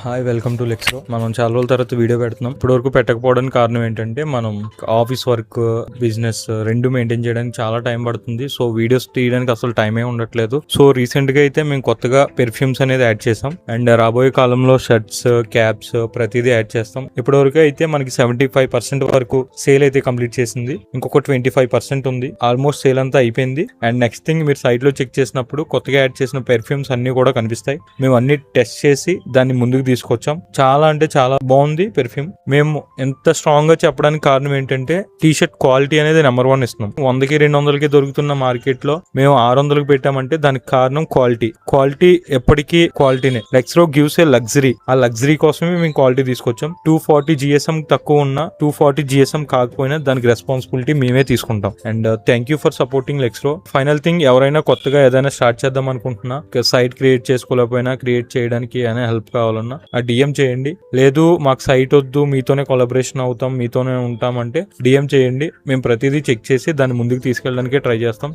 Hi, welcome to లెక్స్రో. మనం చాలా రోజుల తర్వాత వీడియో పెడుతున్నాం. ఇప్పటివరకు పెట్టకపోవడానికి కారణం ఏంటంటే మనం ఆఫీస్ వర్క్, బిజినెస్ రెండు మెయింటైన్ చేయడానికి చాలా టైం పడుతుంది. సో వీడియోస్ తీయడానికి అసలు టైమే ఉండట్లేదు. సో రీసెంట్ గా అయితే మేము కొత్తగా పెర్ఫ్యూమ్స్ అనేది యాడ్ చేసాం. అండ్ రాబోయే కాలంలో షర్ట్స్, క్యాప్స్ ప్రతిదీ యాడ్ చేస్తాం. ఇప్పటివరకు అయితే మనకి 75% వరకు సేల్ అయితే కంప్లీట్ చేసింది. ఇంకొక 25% ఉంది. ఆల్మోస్ట్ సేల్ అంతా అయిపోయింది. అండ్ నెక్స్ట్ థింగ్, మీరు సైట్ లో చెక్ చేసినప్పుడు కొత్తగా యాడ్ చేసిన పెర్ఫ్యూమ్స్ అన్ని కూడా కనిపిస్తాయి. మేము అన్ని టెస్ట్ చేసి దాన్ని ముందుకు తీసుకొచ్చాం. చాలా అంటే చాలా బాగుంది పెర్ఫ్యూమ్. మేము ఎంత స్ట్రాంగ్ గా చెప్పడానికి కారణం ఏంటంటే టీ షర్ట్ క్వాలిటీ అనేది నెంబర్ 1 ఇస్తున్నాం. 100కి 200కి దొరుకుతున్న మార్కెట్ లో మేము 600కి పెట్టామంటే దానికి కారణం క్వాలిటీ ఎప్పటికీ క్వాలిటీనే. లెక్స్రో గివ్స్ ఏ లగ్జరీ. ఆ లగ్జరీ కోసమే మేము క్వాలిటీ తీసుకొచ్చాం. 240 GSM తక్కువ ఉన్న, 240 GSM కాకపోయినా దానికి రెస్పాన్సిబిలిటీ మేమే తీసుకుంటాం. And thank you for supporting Lexro. Final thing, ఎవరైనా కొత్తగా ఏదైనా స్టార్ట్ చేద్దాం అనుకుంటున్నా, సైట్ క్రియేట్ చేసుకోలేకపోయినా క్రియేట్ చేయడానికి ఏమైనా హెల్ప్ కావాలన్నా ఆ DM చేయండి. లేదు మాకు సైట్ వద్దు, మీతోనే కొలాబరేషన్ అవుతాం, మీతోనే ఉంటామంటే DM చేయండి. మేము ప్రతిదీ చెక్ చేసి దాన్ని ముందుకు తీసుకెళ్ళడానికి ట్రై చేస్తాం.